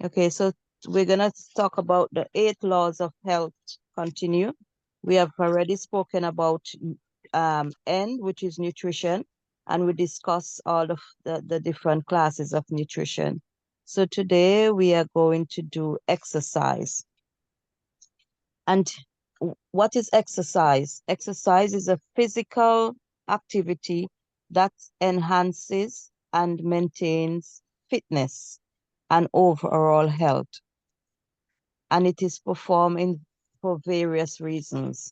Okay, so we're gonna talk about the 8 laws of health. Continue. We have already spoken about N, which is nutrition, and we discuss all of the different classes of nutrition. So today we are going to do exercise. And what is exercise? Exercise is a physical activity that enhances and maintains fitness and overall health. And it is performed for various reasons.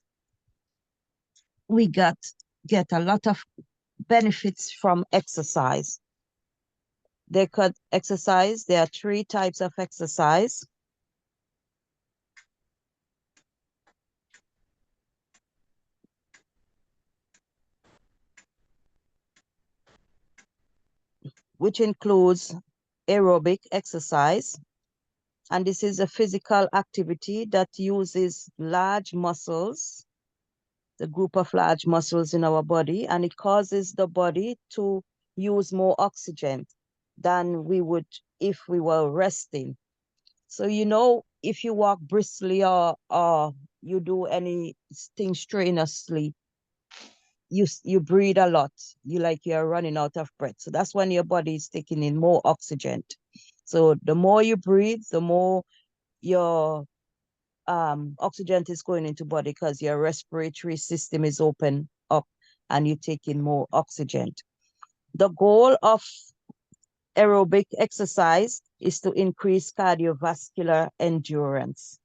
We get a lot of benefits from exercise. There are 3 types of exercise. Which includes aerobic exercise. And this is a physical activity that uses large muscles, the group of large muscles in our body, and it causes the body to use more oxygen than we would if we were resting. So, if you walk briskly or you do anything strenuously, you breathe a lot. You're running out of breath. So that's when your body is taking in more oxygen. So the more you breathe, the more your oxygen is going into body because your respiratory system is open up and you take in more oxygen. The goal of aerobic exercise is to increase cardiovascular endurance.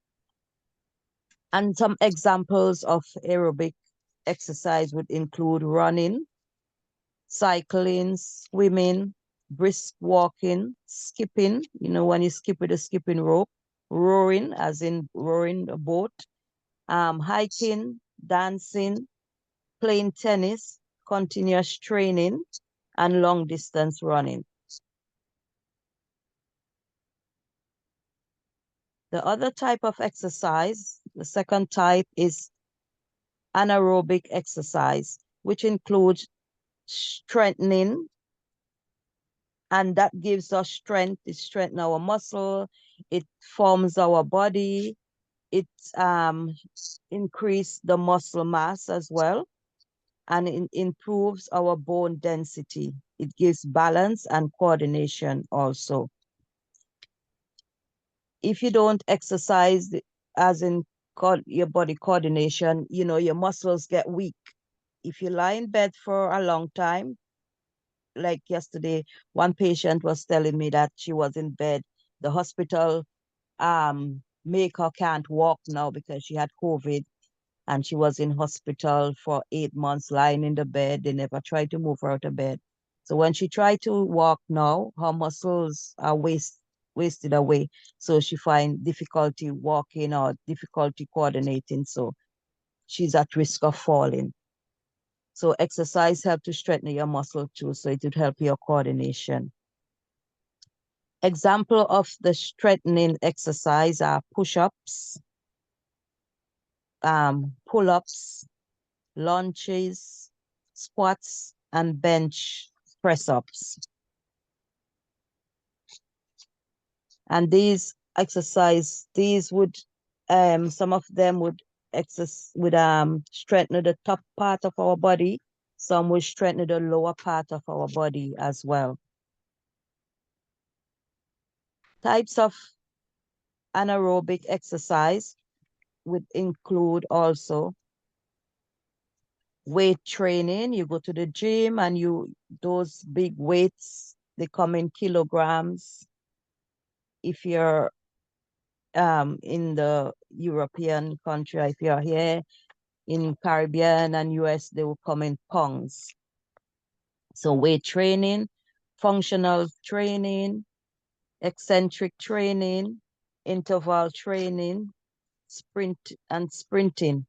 And some examples of aerobic exercise would include running, cycling, swimming, brisk walking, skipping, when you skip with a skipping rope, rowing, as in rowing a boat, hiking, dancing, playing tennis, continuous training, and long distance running. The other type of exercise, the second type, is anaerobic exercise, which includes strengthening, and that gives us strength. It strengthens our muscle, it forms our body, it increases the muscle mass as well, and it improves our bone density. It gives balance and coordination also. If you don't exercise, as in your body coordination, your muscles get weak. If you lie in bed for a long time, like yesterday, one patient was telling me that she was in bed. The hospital make her can't walk now because she had COVID, and she was in hospital for 8 months lying in the bed. They never tried to move her out of bed. So when she tried to walk now, her muscles are wasted away. So she find difficulty walking or difficulty coordinating. So she's at risk of falling. So exercise helps to strengthen your muscle too. So it would help your coordination. Example of the strengthening exercise are push-ups, pull-ups, lunges, squats, and bench press-ups. And these some of them would strengthen the top part of our body. Some would strengthen the lower part of our body as well. Types of anaerobic exercise would include also weight training. You go to the gym and those big weights, they come in kilograms. If you're in the European country, if you're here in Caribbean and US, they will come in pounds. So weight training, functional training, eccentric training, interval training, sprinting.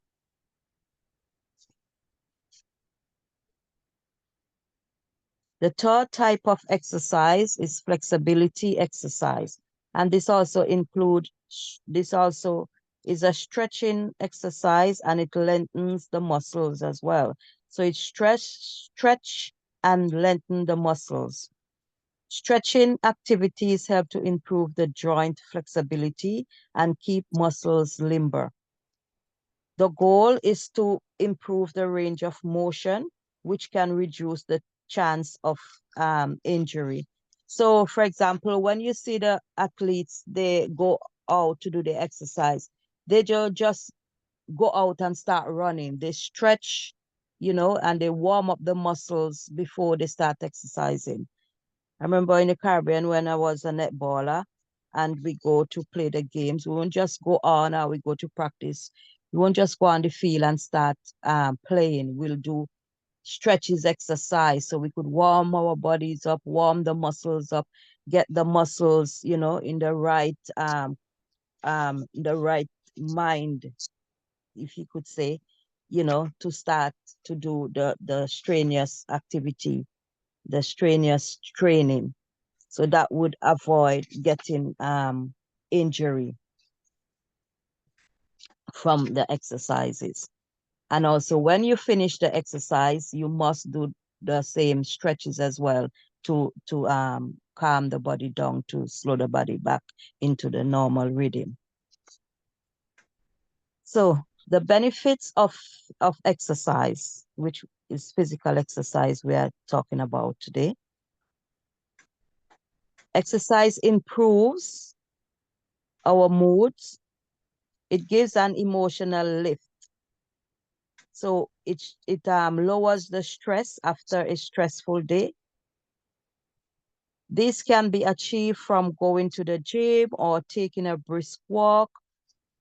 The third type of exercise is flexibility exercise. And this also is a stretching exercise, and it lengthens the muscles as well. So it stretch and lengthen the muscles. Stretching activities help to improve the joint flexibility and keep muscles limber. The goal is to improve the range of motion, which can reduce the chance of injury. So, for example, when you see the athletes, they go out to do the exercise, they just go out and start running. They stretch, and they warm up the muscles before they start exercising. I remember in the Caribbean when I was a netballer and we go to play the games, we won't just go on or we go to practice. We won't just go on the field and start playing. We'll do stretches exercise so we could warm our bodies up, warm the muscles up, get the muscles, in the right mind, if you could say, to start to do the strenuous activity, the strenuous training. So that would avoid getting injury from the exercises. And also when you finish the exercise, you must do the same stretches as well to calm the body down, to slow the body back into the normal rhythm. So the benefits of exercise, which is physical exercise we are talking about today. Exercise improves our moods. It gives an emotional lift. So it lowers the stress after a stressful day. This can be achieved from going to the gym or taking a brisk walk.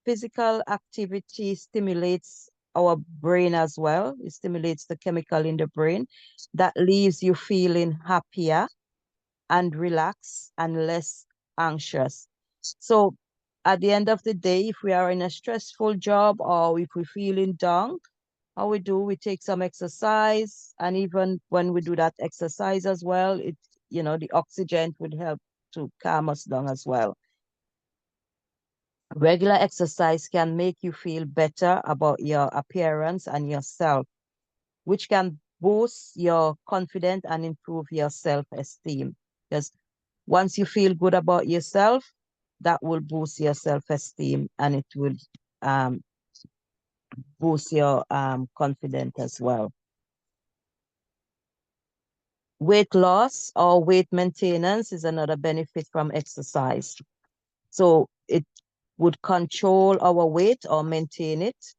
Physical activity stimulates our brain as well. It stimulates the chemical in the brain that leaves you feeling happier and relaxed and less anxious. So at the end of the day, if we are in a stressful job or if we're feeling down, how we take some exercise, and even when we do that exercise as well, the oxygen would help to calm us down as well. Regular exercise can make you feel better about your appearance and yourself, which can boost your confidence and improve your self-esteem. Because once you feel good about yourself, that will boost your self-esteem and it will um, boost your confidence as well. Weight loss or weight maintenance is another benefit from exercise. So it would control our weight or maintain it.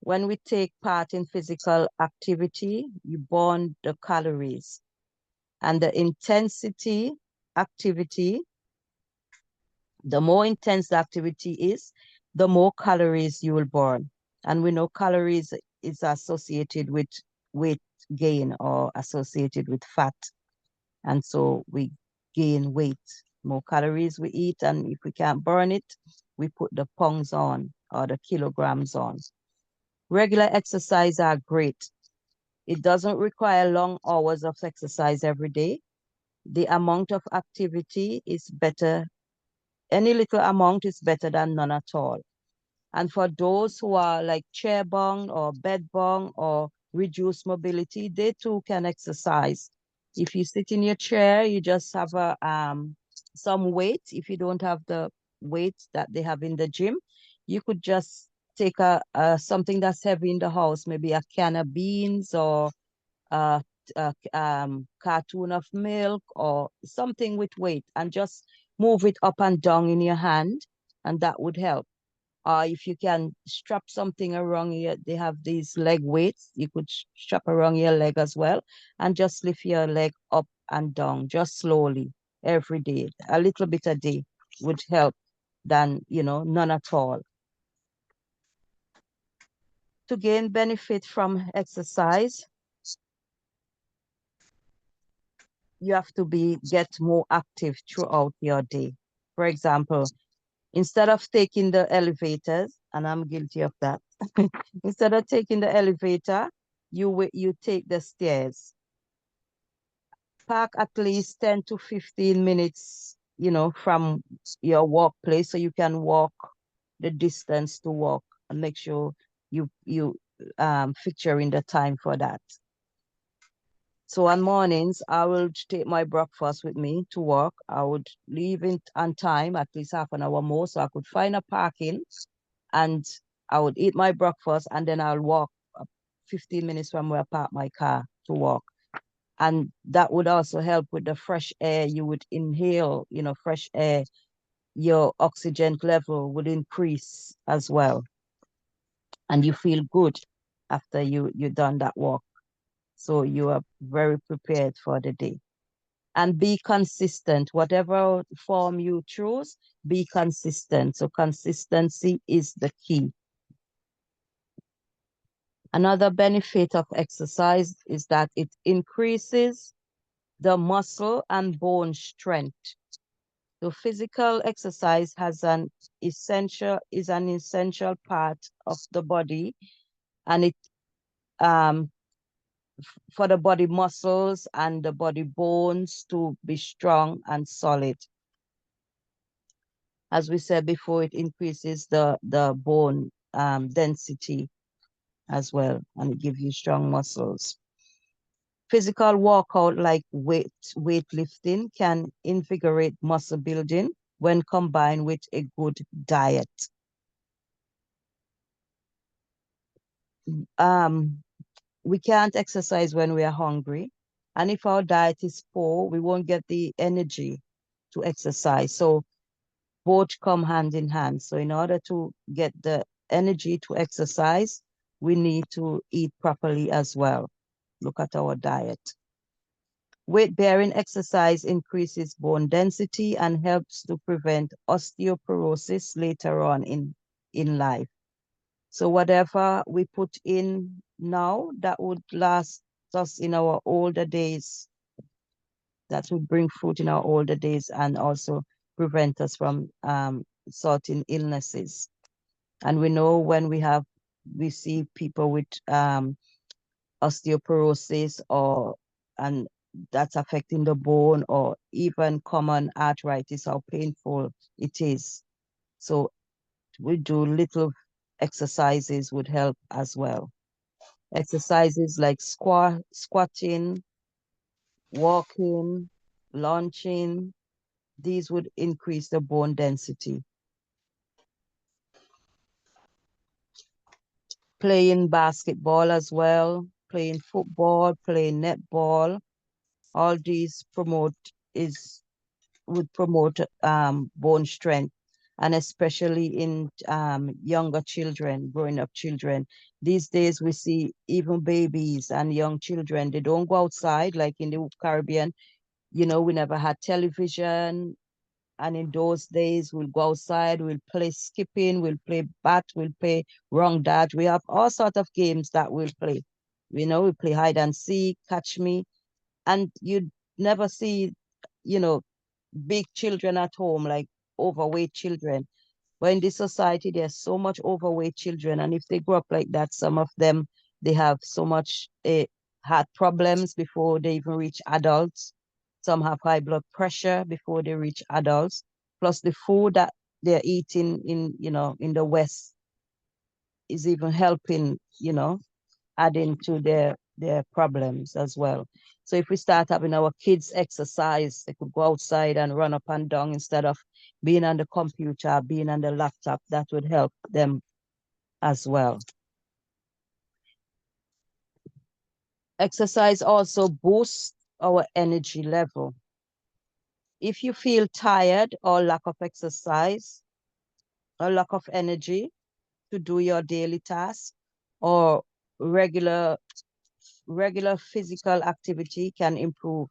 When we take part in physical activity, you burn the calories, and the more intense the activity is, the more calories you will burn. And we know calories is associated with weight gain or associated with fat. And so we gain weight. More calories we eat, and if we can't burn it, we put the pounds on or the kilograms on. Regular exercise are great. It doesn't require long hours of exercise every day. The amount of activity is better. Any little amount is better than none at all. And for those who are like chair bound or bed bound or reduced mobility, they too can exercise. If you sit in your chair, you just have some weight. If you don't have the weight that they have in the gym, you could just take something that's heavy in the house, maybe a can of beans or a cartoon of milk or something with weight, and just move it up and down in your hand, and that would help. If you can strap something around you, they have these leg weights. You could strap around your leg as well and just lift your leg up and down, just slowly every day. A little bit a day would help than, none at all. To gain benefit from exercise, you have to get more active throughout your day. For example, instead of taking the elevators, and I'm guilty of that, instead of taking the elevator, you take the stairs. Park at least 10 to 15 minutes, from your workplace so you can walk the distance to walk, and make sure you feature in the time for that. So on mornings, I will take my breakfast with me to work. I would leave it on time, at least half an hour more, so I could find a parking, and I would eat my breakfast, and then I'll walk 15 minutes from where I park my car to walk. And that would also help with the fresh air you would inhale, fresh air. Your oxygen level would increase as well. And you feel good after you done that walk. So you are very prepared for the day. And be consistent. Whatever form you choose, be consistent. So consistency is the key. Another benefit of exercise is that it increases the muscle and bone strength. So physical exercise is an essential part of the body, and it um for the body muscles and the body bones to be strong and solid. As we said before, it increases the bone density as well, and it gives you strong muscles. Physical workout like weightlifting can invigorate muscle building when combined with a good diet. Um, we can't exercise when we are hungry, and if our diet is poor, we won't get the energy to exercise. So both come hand in hand. So in order to get the energy to exercise, we need to eat properly as well. Look at our diet. Weight-bearing exercise increases bone density and helps to prevent osteoporosis later on in life. So whatever we put in now, that would last us in our older days. That would bring fruit in our older days and also prevent us from certain illnesses. And we know when we see people with osteoporosis and that's affecting the bone, or even common arthritis, how painful it is. So we do little exercises would help as well. Exercises like squatting, walking, launching, these would increase the bone density. Playing basketball as well, playing football, playing netball, all these would promote bone strength, and especially in younger children, growing up children. These days we see even babies and young children, they don't go outside like in the Caribbean. We never had television, and in those days we'll go outside, we'll play skipping, we'll play bat, we'll play wrong dad. We have all sorts of games that we'll play. We play hide and seek, catch me, and you never see, you know, big children at home, like overweight children. But in this society, there's so much overweight children, and if they grow up like that, some of them, they have so much heart problems before they even reach adults. Some have high blood pressure before they reach adults. Plus, the food that they're eating in the West is even helping, adding to their problems as well. So if we start having our kids exercise, they could go outside and run up and down instead of being on the computer, being on the laptop, that would help them as well. Exercise also boosts our energy level. If you feel tired or lack of exercise or lack of energy to do your daily tasks, or regular physical activity can improve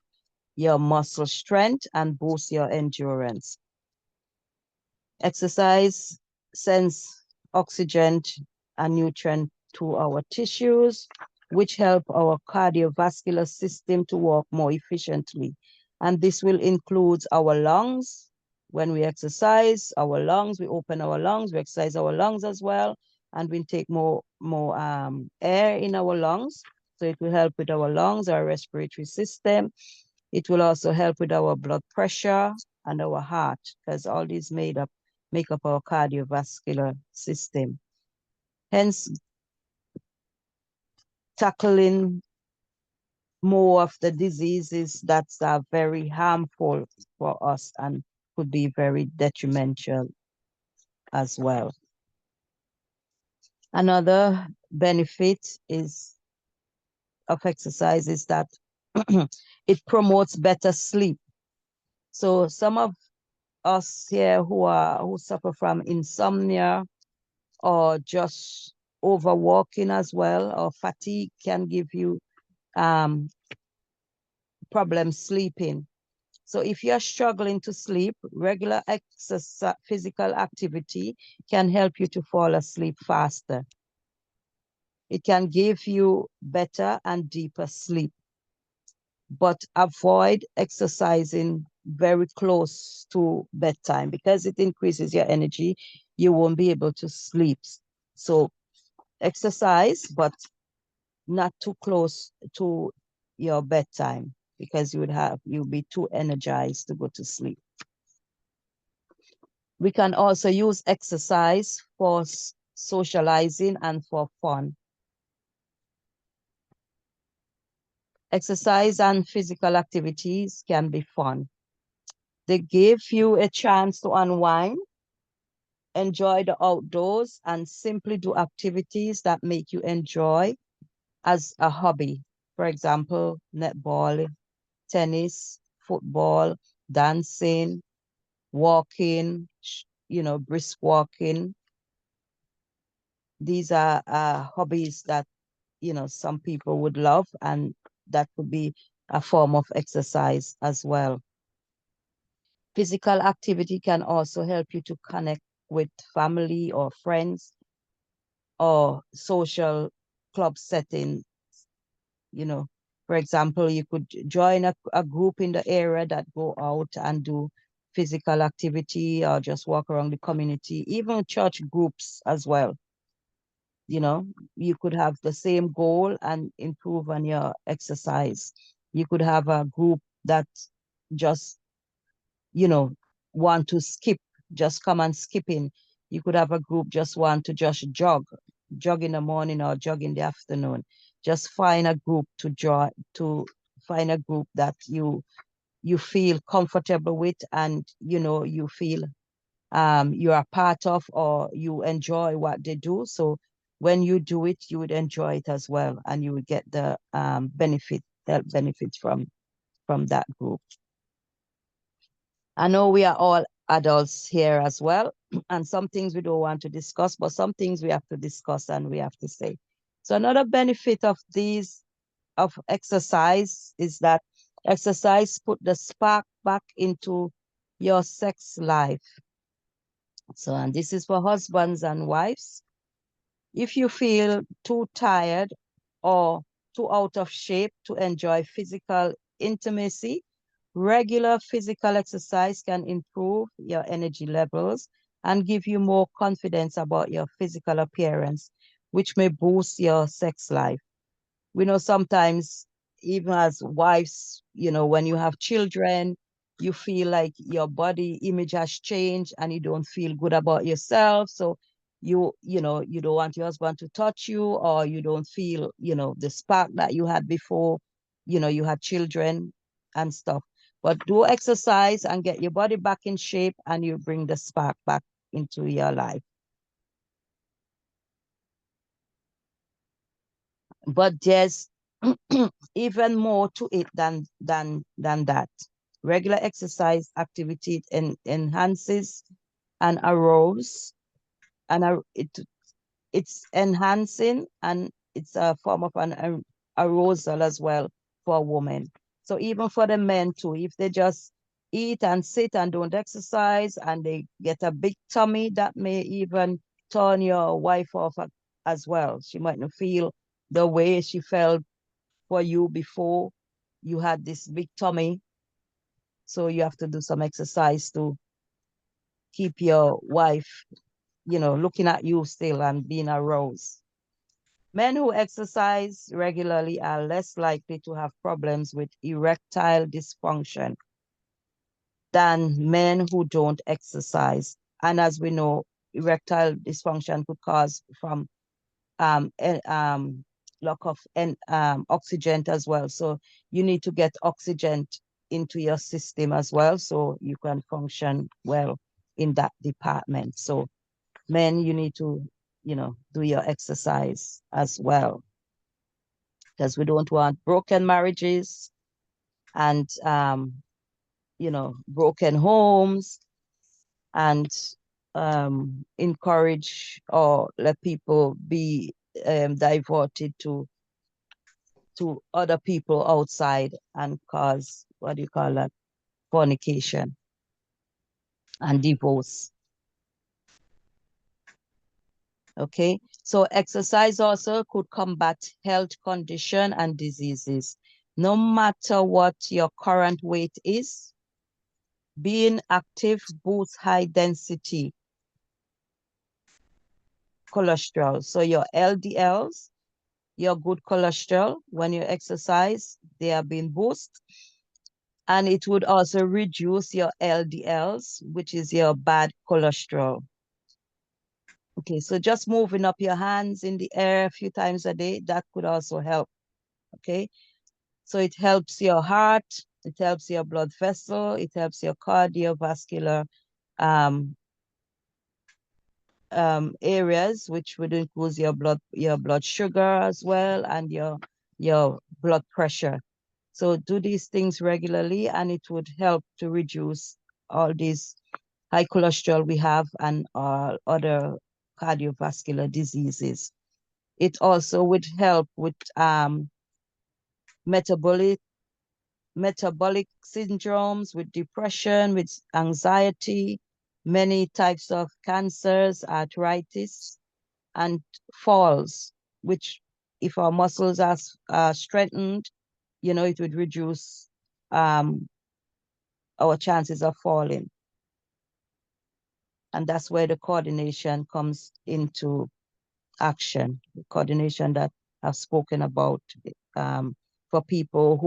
your muscle strength and boost your endurance. Exercise sends oxygen and nutrient to our tissues, which help our cardiovascular system to work more efficiently. And this will include our lungs. When we exercise our lungs, we open our lungs, we exercise our lungs as well, and we take more air in our lungs. So it will help with our lungs, our respiratory system. It will also help with our blood pressure and our heart, because all these make up our cardiovascular system. Hence, tackling more of the diseases that are very harmful for us and could be very detrimental as well. Another benefit is of exercise is that it promotes better sleep. So some of us here who suffer from insomnia or just overworking as well, or fatigue can give you problems sleeping. So if you're struggling to sleep, regular exercise, physical activity can help you to fall asleep faster. It can give you better and deeper sleep, but avoid exercising very close to bedtime because it increases your energy. You won't be able to sleep. So exercise, but not too close to your bedtime because you'll be too energized to go to sleep. We can also use exercise for socializing and for fun. Exercise and physical activities can be fun. They give you a chance to unwind, enjoy the outdoors, and simply do activities that make you enjoy as a hobby. For example, netball, tennis, football, dancing, walking, brisk walking. These are hobbies that, some people would love, and that could be a form of exercise as well. Physical activity can also help you to connect with family or friends or social club setting. For example, you could join a group in the area that go out and do physical activity or just walk around the community, even church groups as well. You could have the same goal and improve on your exercise. You could have a group that just, you know, want to skip, just come and skipping. You could have a group just want to just jog in the morning or jog in the afternoon. Just find a group to join, to find a group that you feel comfortable with, and you feel you are part of, or you enjoy what they do. So when you do it, you would enjoy it as well, and you would get the health benefits from that group. I know we are all adults here as well, and some things we don't want to discuss, but some things we have to discuss and we have to say. So another benefit of exercise is that exercise put the spark back into your sex life. So, and this is for husbands and wives. If you feel too tired or too out of shape to enjoy physical intimacy, regular physical exercise can improve your energy levels and give you more confidence about your physical appearance, which may boost your sex life. We know sometimes, even as wives, when you have children, you feel like your body image has changed and you don't feel good about yourself. So you don't want your husband to touch you, or you don't feel, the spark that you had before, you had children and stuff. But do exercise and get your body back in shape, and you bring the spark back into your life. But there's even more to it than that. Regular exercise activity enhances and arouse, and it's enhancing, and it's a form of an arousal as well for a woman. So even for the men too, if they just eat and sit and don't exercise and they get a big tummy, that may even turn your wife off as well. She might not feel the way she felt for you before you had this big tummy. So you have to do some exercise to keep your wife, looking at you still and being aroused. Men who exercise regularly are less likely to have problems with erectile dysfunction than men who don't exercise. And as we know, erectile dysfunction could cause from lack of oxygen as well. So you need to get oxygen into your system as well, so you can function well in that department. So men, you need to, do your exercise as well, because we don't want broken marriages and, broken homes, and encourage or let people be diverted to other people outside and cause, what do you call that, fornication and divorce. Okay, so exercise also could combat health condition and diseases. No matter what your current weight is, being active boosts high density cholesterol. So your LDLs, your good cholesterol, when you exercise, they are being boosted. And it would also reduce your LDLs, which is your bad cholesterol. Okay, so just moving up your hands in the air a few times a day, that could also help. Okay, so it helps your heart, it helps your blood vessel, it helps your cardiovascular um, areas, which would include your blood sugar as well, and your blood pressure. So do these things regularly, and it would help to reduce all these high cholesterol we have and other cardiovascular diseases. It also would help with metabolic syndromes, with depression, with anxiety, many types of cancers, arthritis, and falls, which if our muscles are strengthened, it would reduce our chances of falling. And that's where the coordination comes into action, the coordination that I've spoken about, for people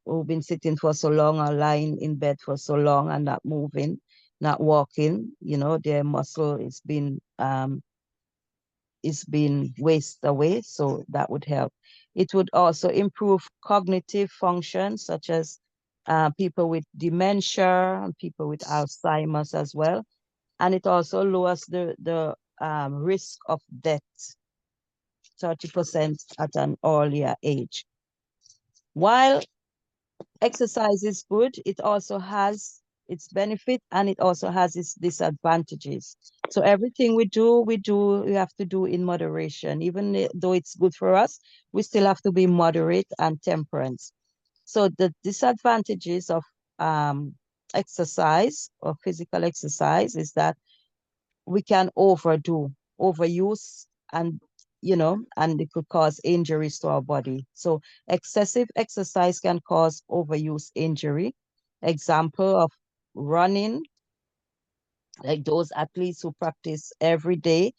who've been sitting for so long or lying in bed for so long and not moving, not walking, their muscle is being wasted away, so that would help. It would also improve cognitive functions, such as people with dementia and people with Alzheimer's as well. And it also lowers the risk of death 30% at an earlier age. While exercise is good, it also has its benefit and it also has its disadvantages. So everything we have to do in moderation. Even though it's good for us, we still have to be moderate and temperance. So the disadvantages of exercise or physical exercise is that we can overuse, and and it could cause injuries to our body. So excessive exercise can cause overuse injury. Example of running, like those athletes who practice every day,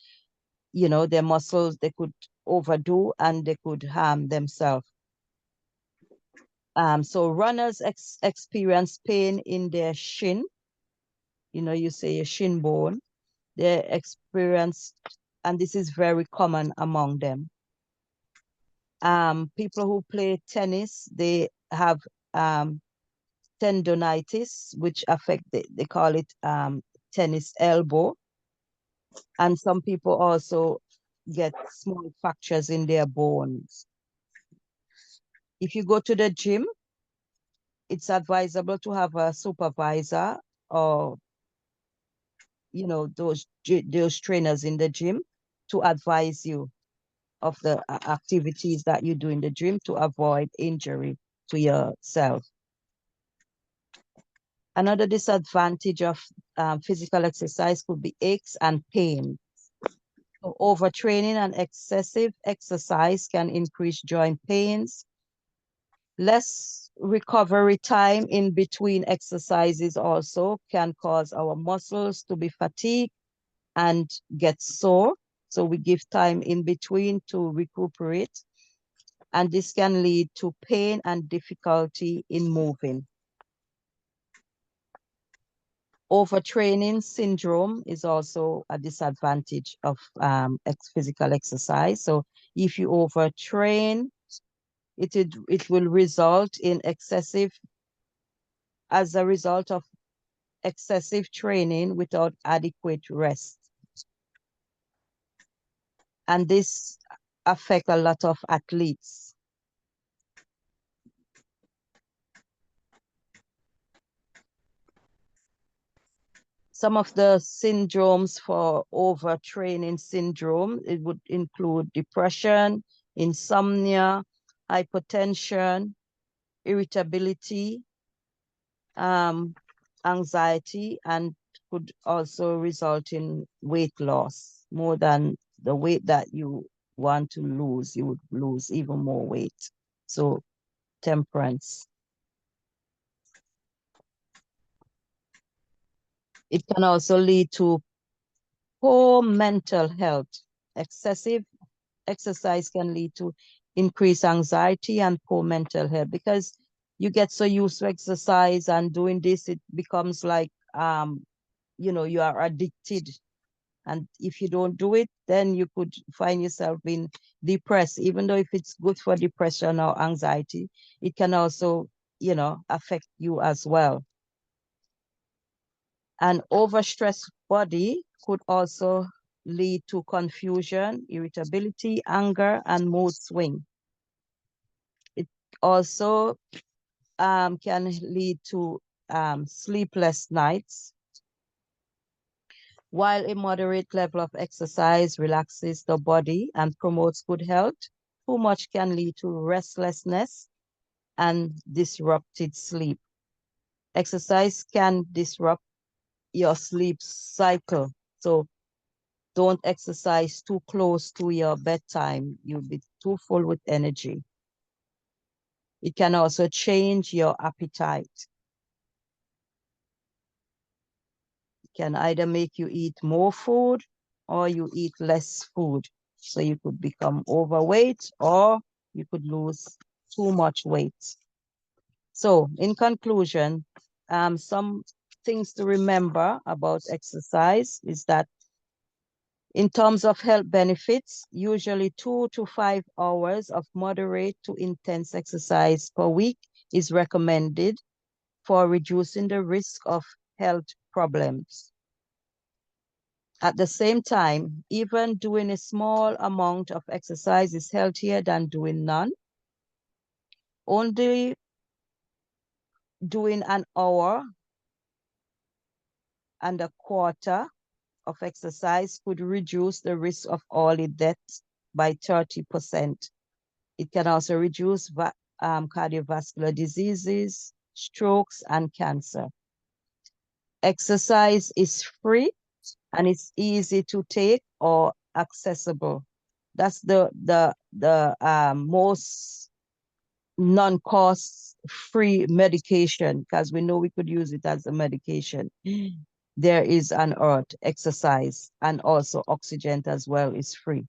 their muscles, they could overdo and they could harm themselves. So runners experience pain in their shin, you say your shin bone, they experience, and this is very common among them. People who play tennis, they have tendonitis, which affect, they call it tennis elbow. And some people also get small fractures in their bones. If you go to the gym, it's advisable to have a supervisor or those trainers in the gym to advise you of the activities that you do in the gym to avoid injury to yourself. Another disadvantage of physical exercise could be aches and pain. So overtraining and excessive exercise can increase joint pains. Less recovery time in between exercises also can cause our muscles to be fatigued and get sore. So we give time in between to recuperate. And this can lead to pain and difficulty in moving. Overtraining syndrome is also a disadvantage of physical exercise. So if you overtrain, it will result in as a result of excessive training without adequate rest. And this affects a lot of athletes. Some of the syndromes for overtraining syndrome, it would include depression, insomnia, hypertension, irritability, anxiety, and could also result in weight loss. More than the weight that you want to lose, you would lose even more weight. So temperance. It can also lead to poor mental health. Excessive exercise can lead to increased anxiety and poor mental health because you get so used to exercise and doing this, it becomes like, you are addicted. And if you don't do it, then you could find yourself being depressed. Even though if it's good for depression or anxiety, it can also, affect you as well. An overstressed body could also lead to confusion, irritability, anger, and mood swing. It also can lead to sleepless nights. While a moderate level of exercise relaxes the body and promotes good health, too much can lead to restlessness and disrupted sleep. Exercise can disrupt your sleep cycle. So don't exercise too close to your bedtime. You'll be too full with energy. It can also change your appetite. Can either make you eat more food or you eat less food. So you could become overweight or you could lose too much weight. So in conclusion, some things to remember about exercise is that in terms of health benefits, usually 2 to 5 hours of moderate to intense exercise per week is recommended for reducing the risk of health problems. At the same time, even doing a small amount of exercise is healthier than doing none. Only doing an hour and a quarter of exercise could reduce the risk of early death by 30%. It can also reduce cardiovascular diseases, strokes, and cancer. Exercise is free and it's easy to take or accessible. That's the most non-cost free medication because we know we could use it as a medication. There is an earth exercise and also oxygen as well is free.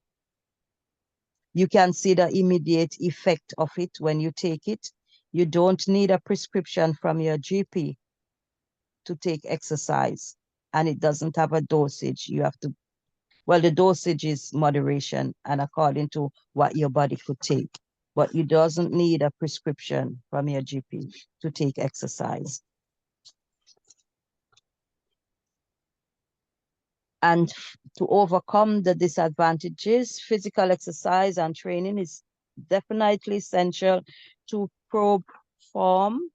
You can see the immediate effect of it when you take it. You don't need a prescription from your GP to take exercise, and it doesn't have a dosage. You have to, well, the dosage is moderation and according to what your body could take, but you doesn't need a prescription from your GP to take exercise. And to overcome the disadvantages, physical exercise and training is definitely essential to perform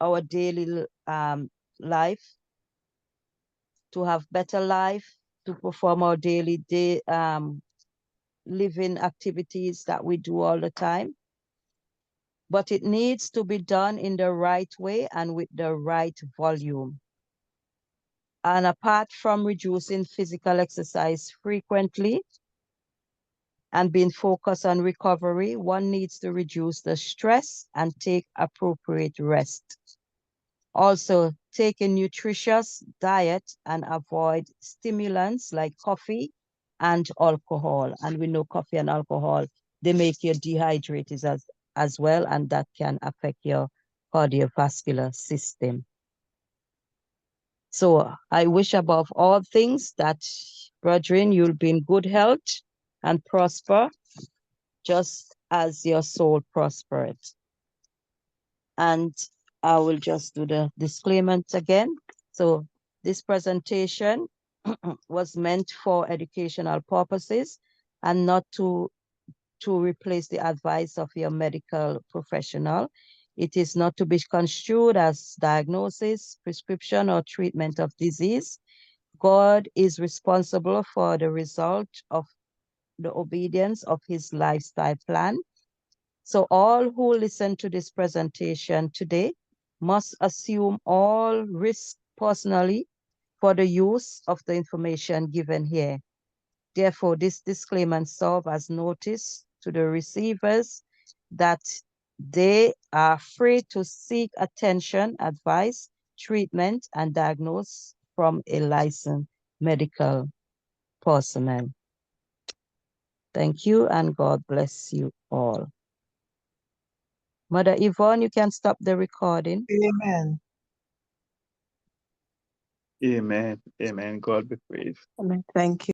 our daily life, to have better life, to perform our daily living activities that we do all the time. But it needs to be done in the right way and with the right volume. And apart from reducing physical exercise frequently and being focused on recovery, one needs to reduce the stress and take appropriate rest. Also, take a nutritious diet and avoid stimulants like coffee and alcohol. And we know coffee and alcohol, they make you dehydrated as well, and that can affect your cardiovascular system. So I wish above all things that, brethren, you'll be in good health and prosper, just as your soul prospered. And I will just do the disclaimer again. So this presentation was meant for educational purposes and not to replace the advice of your medical professional. It is not to be construed as diagnosis, prescription, or treatment of disease. God is responsible for the result of the obedience of his lifestyle plan. So all who listen to this presentation today must assume all risk personally for the use of the information given here. Therefore, this disclaimer serves as notice to the receivers that they are free to seek attention, advice, treatment, and diagnosis from a licensed medical personnel. Thank you, and God bless you all. Mother Yvonne, you can stop the recording. Amen. Amen. Amen. God be praised. Amen. Thank you.